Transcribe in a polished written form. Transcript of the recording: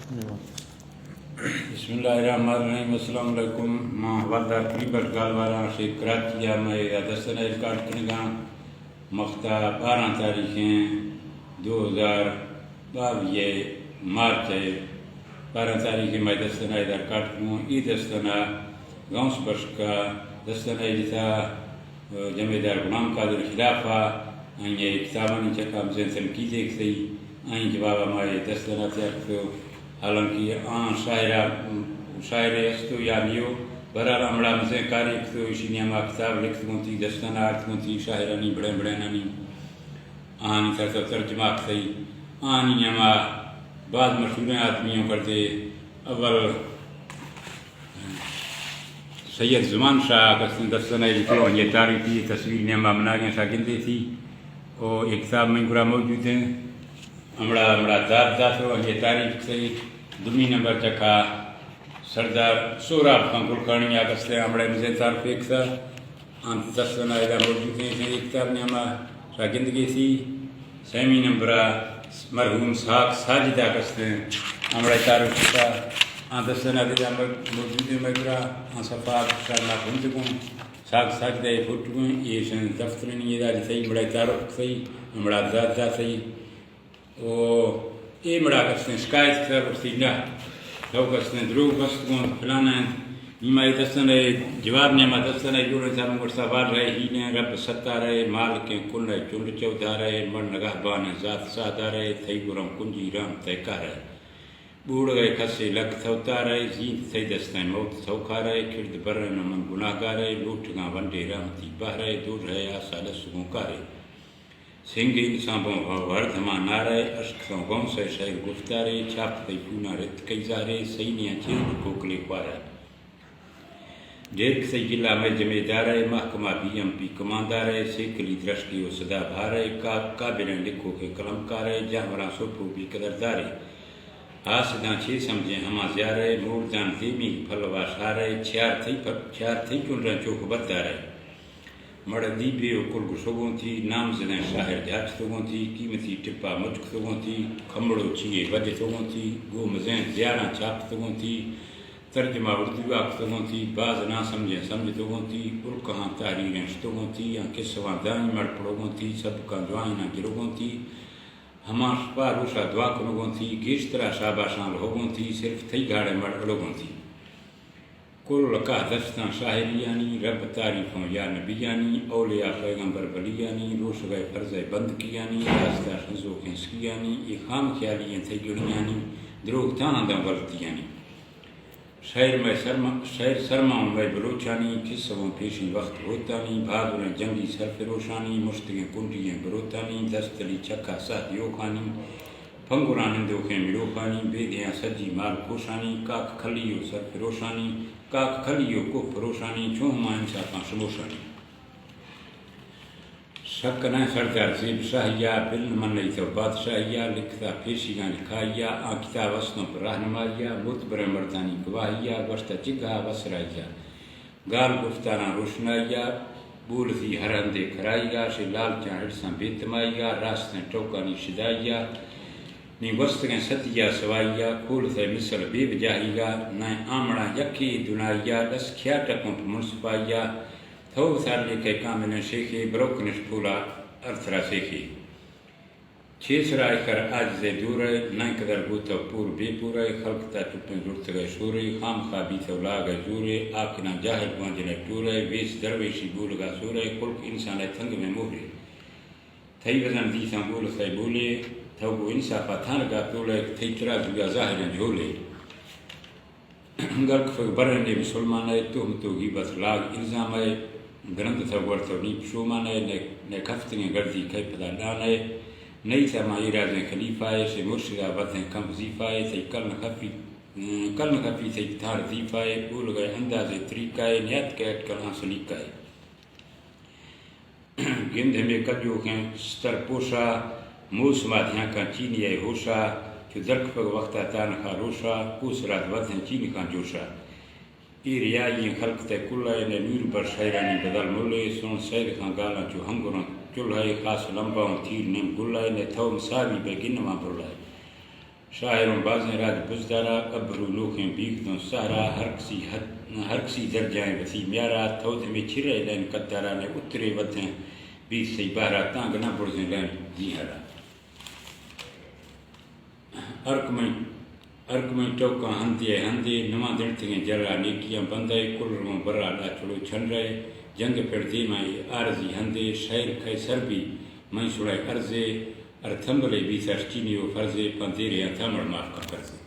Bismillahirrahmanirrahim. Assalamualaikum. Mahvalda Kribar Galwara से कराची में दस्तन record करेगा मख्ता 12 तारीखें 2022 मार्च 12 तारीखें मैं दस्तन रिकॉर्ड करूँ ई दस्तना गाँव स्पर्श का दस्तन जिता जमेदार गुलाम कादिर खिलाफा ये किताबन चका मज़न तनकीद एक सही आई जवाब हमारे दस्तना तैयार करो हालांकि शायर अस्तो यानियो बरार अमड़ा मज़े कारी तो इसी मा किताब लिखती थी दस्ताना आर्थ थी शायरानी बड़े बड़े नानी आनी तरह तर्जमा थी आनी मा बाद मशहूर आदमियों करते अव्वल सैयद ज़ुमान शाह कसम दस्ताना लिखो ये तारीखी तस्वीर नमा मनागे शागिंदे थी और एक किताब में पूरा मौजूद है अमड़ा अमड़ा दाद ये तारीख सही दुमी नंबर चखा सरदार सोराब खां कुलकर्णी आगस्ते अमड़े मज़े तारीफ एक था अंत दस्ताना मौजूद है एक किताब ने हमा शागिंदगी थी सैमी नंबर मरहूम साग साजिदा कसते अमड़े तारीफ का दस्ताना मौजूद है मगरा सफ़ा शर्मा गुंदगुं साग साजिदा फुटगुं ये दफ्तर ये सही बड़े तारीफ सही अमड़ा दादा सही ओ ये बड़ा कसने शिकायत कर उसकी ना तो कसने द्रोह कस्तों फलाना निमाई दस्तने जवाब ने मा दस्तने जोड़े सारों को सवार रहे ही ने रब सत्ता रहे माल के कुल रहे चुंड चौधा रहे मन नगाह बाने जात साधा रहे थई गुरम कुंजी राम तय कर बूढ़ गए खसे लग थवता रहे जीत थई दस्तने मौत सौखा रहे खिर्द बर न मन गुनाहगार रहे लूट गा वंडे रामती बहरे दूर रहे आसाल सुगों करे सिंगी सांबों वर्धमा नारे अश्क सौ गौं से शैर गुफ्तारे छाप तई पूना रित कई जारे सैनिया चेद कोकले क्वारा डेढ़ सही जिला में जमेदार महकमा BMP कमांदार सेकली दृष्टि सदा भार काबिल लिखो के कलमकार जामरा सोफो भी कदरदार आसदा छे समझे हमा ज्यारे मूर्दान देवी फलवा सारे छार थी चुन चोख बदार मड़ दीबे कुल गुसोगों थी नाम जने शाहिर जाच तोगों थी कीमती टिप्पा मुझक तोगों थी खमड़ो छिए वज तोगों थी गो मज़े ज्यादा छाप तोगों थी तर्जमा उर्दू आख तोगों थी बाज ना समझे समझ तोगों थी उल कहाँ तारीरें तोगों थी या किसवा दाई मड़ पड़ोगों थी सब का दुआई ना गिरोगों थी हमार पारूसा दुआ करोगों थी गिश्तरा शाबाशान होगों थी सिर्फ थई गाड़े मड़ अड़ोगों थी कुल का दस्तां शाहरियानी रब तारीफ़ों या नबियानी औलिया पैगंबर बलियानी रोश गए फर्ज़ बंद कियानी रास्ता शंजो खिसकियानी ये खाम ख्याली थे जुड़ियानी द्रोग ताना दम वर्तियानी शहर सरमाओं में बलोचानी किस्सों पेशी वक्त होतानी भागुर जंगी सरफरोशानी मुश्तगें कुंडियाँ बरोतानी दस्तली चक्का साथ योखानी फंगुरानंदो के मिरोखानी बेदियाँ सजी माल कोशानी काक खलियो सरफरोशानी काक खलियो को फरोशानी चोहमा इंसाफा समोशानी शक न सरदार जेब शाहिया फिल्म मन तो बादशाहिया लिखता फेशियाँ लिखाइया आ किताब वसनों पर रहनुमाइया मुतबर मर्दानी गवाहिया वस्ता चिगा वसराइया गाल गुफ्ताना रोशनाइया बोल थी हरंदे खराइया से लाल चाहसा बेतमाइया रास्ते टोकानी शिदाइया नी वस्तुएं सतिया सवाइया खोल थे मिसल बेबजाहिया न आमड़ा यकी दुनाइया दस ख्या टकों मुनसफाइया थो साल के कामिल शेखे ब्रोकनिश फूला अर्थरा शेखे छेसराय कर आज से दूर न कदर बूतो पूर बेपूरे खलकता टुपे जुड़त गए सूरे खाम खा भी तो लाग जूरे आखना जाहिर पहुंचने टूरे वेश दरवेशी बोल गा सूरे कुल इंसान थंग में मोहरे थई वजन दी सा बोल से बोले थो को इंसाफा थान गा तोले थई चरा जुगा जाहिर झोले गल्क बरने मुसलमान तुम तो गिबत लाग इल्जाम है ग्रंथ था वर्तो नी शोमान ने खफ्तने गर्दी कई पता डाले नई समा इराज़ खलीफा है से मुर्शिदा बतें कम वजीफा है से कल न खफी से थार वजीफा है भूल गए अंदाज़े तरीका है नियत कैट कल सलीका है गिंध में कजो के स्तर पोशा मूसमा ध्यान का चीनी है होशा जो दरक पग वक्त तान खा रोशा कुस रात बतें चीनी का जोशा ये रियाई खल्क ते कुल्ला ने नूर पर शायरानी बदल मुल्ले सुन सैद खां गाला जो हमगुना चुल्हा खास लंबाओं थीर नेम गुल्ला ने थो सारी बेगिन मा बुल्ला شاعروں بازیں راج بزدارا ابرو لوکیں بیک دوں سہرا ہر کسی درجائیں وسیع میارا تھوز میں چھرے لین قدارا نے اترے ودیں بیس سی بارہ تانگ نہ برزیں لین جیہرا ارک میں ٹوکاں ہندے نواں دن تھیں جرا نیکیاں بندے کل روں برا ڈاچڑو چھن رہے جنگ پھر دی مائی آرزی ہندے شہر کھائے سر بھی میں سڑائے عرضے ارتھمبلے بھی سر چینیو فرضے پندیرے تھمڑ معاف کا فرضے